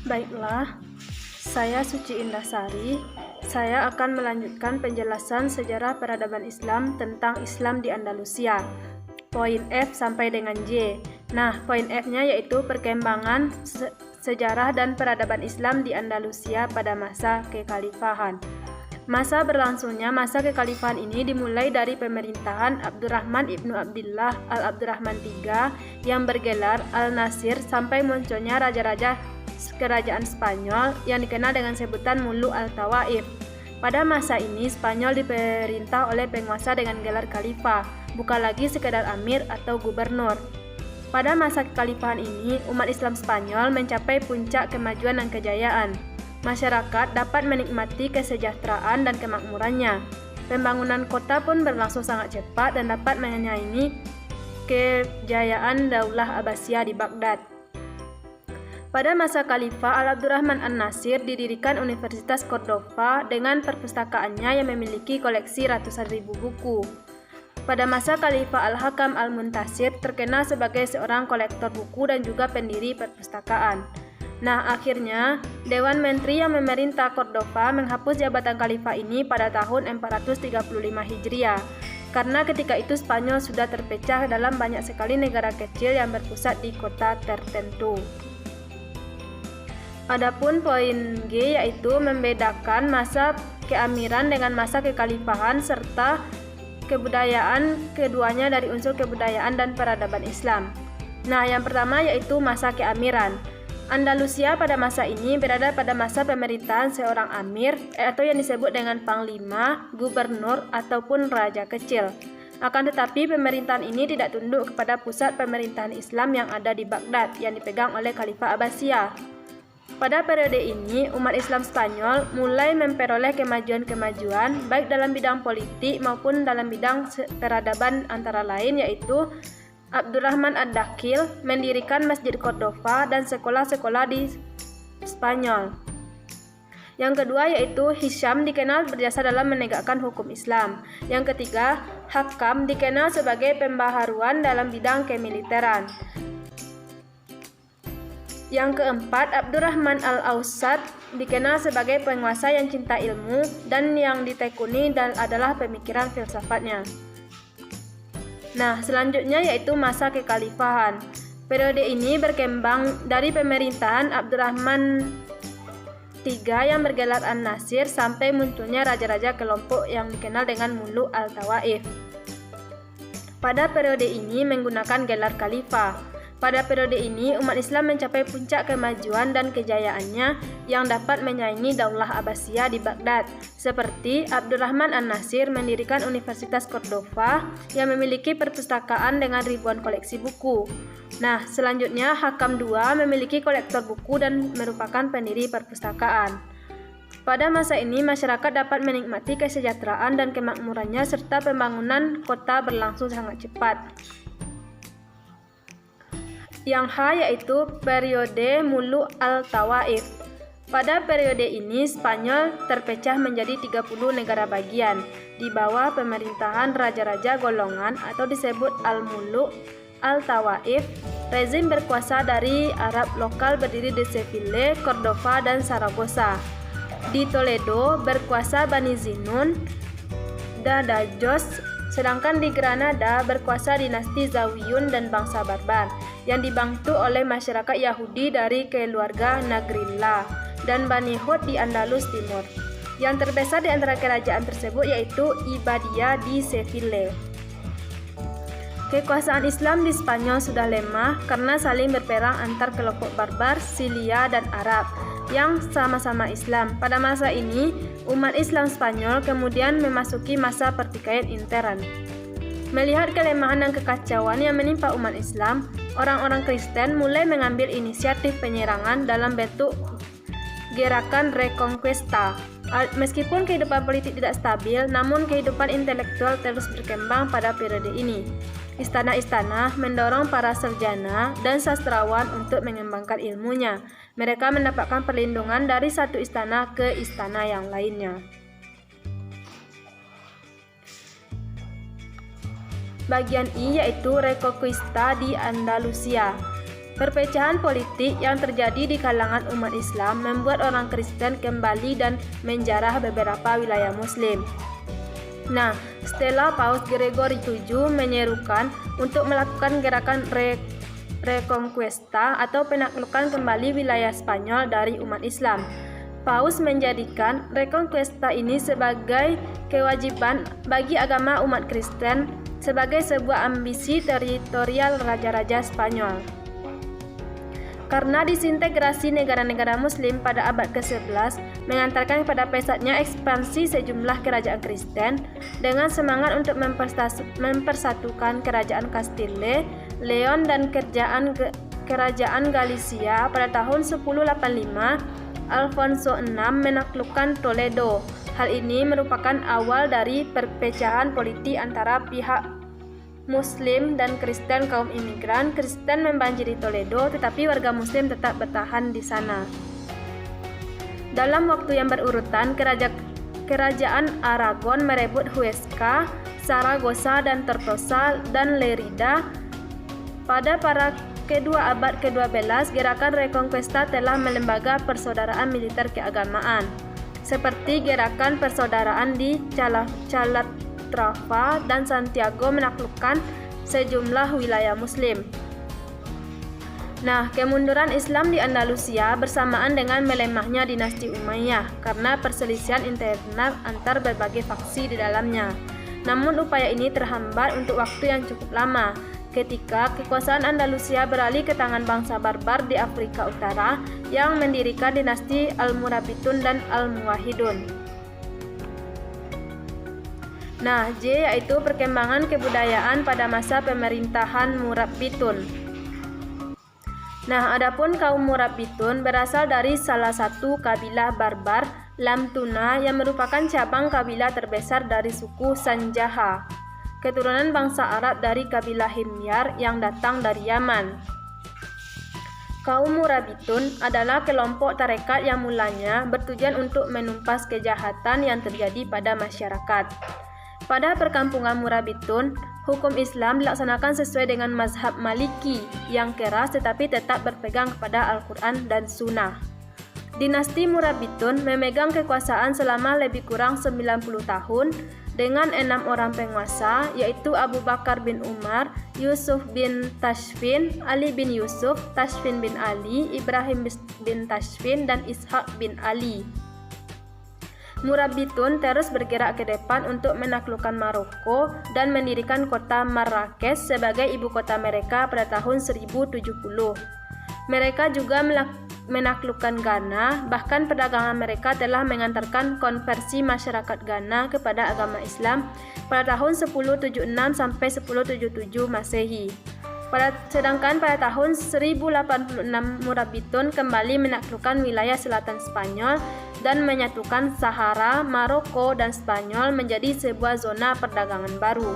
Baiklah, saya Suci Indasari. Saya akan melanjutkan penjelasan sejarah peradaban Islam tentang Islam di Andalusia. Poin F sampai dengan J. Nah, poin F-nya yaitu perkembangan sejarah dan peradaban Islam di Andalusia pada masa kekhalifahan. Masa berlangsungnya masa kekhalifahan ini dimulai dari pemerintahan Abdurrahman ibnu Abdillah al-Abdurrahman III yang bergelar Al-Nasir sampai munculnya raja-raja kerajaan Spanyol yang dikenal dengan sebutan Muluk al-Tawaif. Pada masa ini Spanyol diperintah oleh penguasa dengan gelar khalifah, bukan lagi sekedar amir atau gubernur. Pada masa kekhalifahan ini, umat Islam Spanyol mencapai puncak kemajuan dan kejayaan. Masyarakat dapat menikmati kesejahteraan dan kemakmurannya. Pembangunan kota pun berlangsung sangat cepat dan dapat menyaingi kejayaan Daulah Abbasiyah di Baghdad. Pada masa Khalifah Al-Abdurrahman An-Nasir didirikan Universitas Cordova dengan perpustakaannya yang memiliki koleksi ratusan ribu buku. Pada masa Khalifah Al-Hakam Al-Muntasir terkenal sebagai seorang kolektor buku dan juga pendiri perpustakaan. Nah, akhirnya Dewan Menteri yang memerintah Cordova menghapus jabatan khalifah ini pada tahun 435 Hijriah. Karena ketika itu Spanyol sudah terpecah dalam banyak sekali negara kecil yang berpusat di kota tertentu. Adapun poin G yaitu membedakan masa keamiran dengan masa kekhalifahan serta kebudayaan keduanya dari unsur kebudayaan dan peradaban Islam. Nah, yang pertama yaitu masa keamiran. Andalusia pada masa ini berada pada masa pemerintahan seorang amir atau yang disebut dengan panglima, gubernur ataupun raja kecil. Akan tetapi pemerintahan ini tidak tunduk kepada pusat pemerintahan Islam yang ada di Baghdad yang dipegang oleh Khalifah Abbasiyah. Pada periode ini, umat Islam Spanyol mulai memperoleh kemajuan-kemajuan baik dalam bidang politik maupun dalam bidang peradaban antara lain yaitu Abdurrahman Ad-Dakhil mendirikan Masjid Cordova dan sekolah-sekolah di Spanyol. Yang kedua yaitu Hisham dikenal berjasa dalam menegakkan hukum Islam. Yang ketiga, Hakam dikenal sebagai pembaharuan dalam bidang kemiliteran. Yang keempat, Abdurrahman Al-Awsat dikenal sebagai penguasa yang cinta ilmu dan yang ditekuni dan adalah pemikiran filsafatnya. Nah, selanjutnya yaitu masa kekhalifahan. Periode ini berkembang dari pemerintahan Abdurrahman III yang bergelar An-Nasir sampai munculnya raja-raja kelompok yang dikenal dengan Muluk al-Tawaif. Pada periode ini menggunakan gelar khalifah. Pada periode ini, umat Islam mencapai puncak kemajuan dan kejayaannya yang dapat menyaingi Daulah Abbasiyah di Baghdad, seperti Abdurrahman An-Nasir mendirikan Universitas Cordova yang memiliki perpustakaan dengan ribuan koleksi buku. Nah, selanjutnya Hakam II memiliki kolektor buku dan merupakan pendiri perpustakaan. Pada masa ini, masyarakat dapat menikmati kesejahteraan dan kemakmurannya serta pembangunan kota berlangsung sangat cepat. Yang H yaitu periode Muluk al-Tawaif. Pada periode ini Spanyol terpecah menjadi 30 negara bagian di bawah pemerintahan raja-raja golongan atau disebut Al-Muluk al-Tawaif. Rezim berkuasa dari Arab lokal berdiri di Seville, Cordova dan Saragossa. Di Toledo berkuasa Bani Zinun dan Dajjos, sedangkan di Granada berkuasa dinasti Zawiyun dan bangsa Barbar yang dibantu oleh masyarakat Yahudi dari keluarga Nagrilla dan Bani Hud di Andalus Timur. Yang terbesar di antara kerajaan tersebut yaitu Ibadiyah di Seville. Kekuasaan Islam di Spanyol sudah lemah karena saling berperang antar kelompok Barbar, Silia dan Arab yang sama-sama Islam. Pada masa ini, umat Islam Spanyol kemudian memasuki masa pertikaian intern. Melihat kelemahan dan kekacauan yang menimpa umat Islam, orang-orang Kristen mulai mengambil inisiatif penyerangan dalam bentuk gerakan Reconquista. Meskipun kehidupan politik tidak stabil, namun kehidupan intelektual terus berkembang pada periode ini. Istana-istana mendorong para sarjana dan sastrawan untuk mengembangkan ilmunya. Mereka mendapatkan perlindungan dari satu istana ke istana yang lainnya. Bagian I yaitu Reconquista di Andalusia. Perpecahan politik yang terjadi di kalangan umat Islam membuat orang Kristen kembali dan menjarah beberapa wilayah Muslim. Nah, setelah Paus Gregory VII menyerukan untuk melakukan gerakan Reconquista atau penaklukan kembali wilayah Spanyol dari umat Islam, Paus menjadikan Reconquista ini sebagai kewajiban bagi agama umat Kristen sebagai sebuah ambisi teritorial raja-raja Spanyol. Karena disintegrasi negara-negara Muslim pada abad ke-11 mengantarkan kepada pesatnya ekspansi sejumlah kerajaan Kristen dengan semangat untuk mempersatukan kerajaan Castile, Leon dan kerajaan Galicia pada tahun 1085, Alfonso VI menaklukkan Toledo. Hal ini merupakan awal dari perpecahan politik antara pihak Muslim dan Kristen. Kaum imigran Kristen membanjiri Toledo, tetapi warga Muslim tetap bertahan di sana. Dalam waktu yang berurutan, kerajaan Aragon merebut Huesca, Saragossa dan Tortosa dan Lerida. Pada kedua abad ke-12, gerakan Reconquista telah melembaga persaudaraan militer keagamaan, seperti gerakan persaudaraan di Calatrava dan Santiago menaklukkan sejumlah wilayah Muslim. Nah, kemunduran Islam di Andalusia bersamaan dengan melemahnya dinasti Umayyah karena perselisihan internal antar berbagai faksi di dalamnya. Namun upaya ini terhambat untuk waktu yang cukup lama, ketika kekuasaan Andalusia beralih ke tangan bangsa barbar di Afrika Utara yang mendirikan dinasti Almurabitun dan Almuwahhidun. Nah, J yaitu perkembangan kebudayaan pada masa pemerintahan Murabitun. Nah, adapun kaum Murabitun berasal dari salah satu kabilah barbar, Lamtuna, yang merupakan cabang kabilah terbesar dari suku Sanjaha, keturunan bangsa Arab dari kabilah Himyar yang datang dari Yaman. Kaum Murabitun adalah kelompok tarekat yang mulanya bertujuan untuk menumpas kejahatan yang terjadi pada masyarakat. Pada perkampungan Murabitun, hukum Islam dilaksanakan sesuai dengan mazhab Maliki yang keras tetapi tetap berpegang kepada Al-Quran dan Sunnah. Dinasti Murabitun memegang kekuasaan selama lebih kurang 90 tahun dengan 6 orang penguasa, yaitu Abu Bakar bin Umar, Yusuf bin Tashfin, Ali bin Yusuf, Tashfin bin Ali, Ibrahim bin Tashfin, dan Ishaq bin Ali. Murabitun terus bergerak ke depan untuk menaklukkan Maroko dan mendirikan kota Marrakesh sebagai ibu kota mereka pada tahun 1070. Mereka juga menaklukkan Ghana, bahkan perdagangan mereka telah mengantarkan konversi masyarakat Ghana kepada agama Islam pada tahun 1076 sampai 1077 Masehi. Sedangkan pada tahun 1086 Murabitun kembali menaklukkan wilayah selatan Spanyol dan menyatukan Sahara, Maroko, dan Spanyol menjadi sebuah zona perdagangan baru.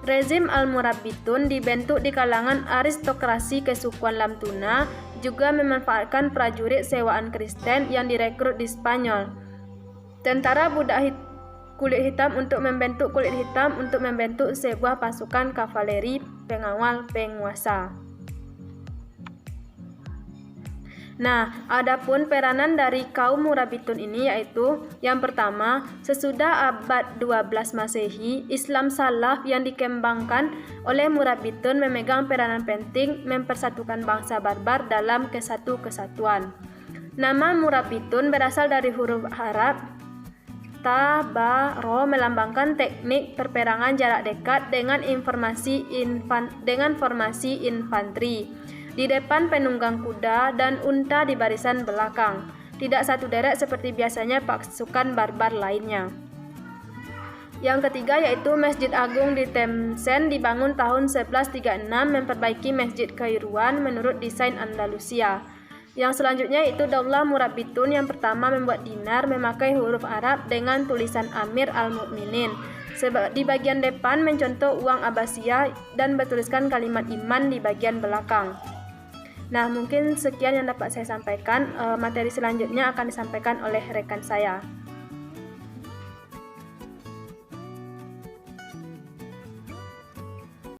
Rezim Al-Murabitun dibentuk di kalangan aristokrasi kesukuan Lamtuna, juga memanfaatkan prajurit sewaan Kristen yang direkrut di Spanyol. Tentara budak kulit hitam untuk membentuk sebuah pasukan kavaleri pengawal penguasa. Nah, adapun peranan dari kaum Murabitun ini yaitu yang pertama, sesudah abad 12 Masehi, Islam Salaf yang dikembangkan oleh Murabitun memegang peranan penting mempersatukan bangsa barbar dalam kesatuan. Nama Murabitun berasal dari huruf Arab Ta, Ba, Ro melambangkan teknik perperangan jarak dekat dengan formasi infanteri. Di depan penunggang kuda dan unta di barisan belakang. Tidak satu deret seperti biasanya pasukan barbar lainnya. Yang ketiga yaitu Masjid Agung di Tlemcen dibangun tahun 1136 memperbaiki Masjid Kairuan menurut desain Andalusia. Yang selanjutnya yaitu Daulah Murabitun yang pertama membuat dinar memakai huruf Arab dengan tulisan Amir Al-Mu'minin. Di bagian depan mencontoh uang Abbasiyah dan bertuliskan kalimat iman di bagian belakang. Nah, mungkin sekian yang dapat saya sampaikan. Materi selanjutnya akan disampaikan oleh rekan saya.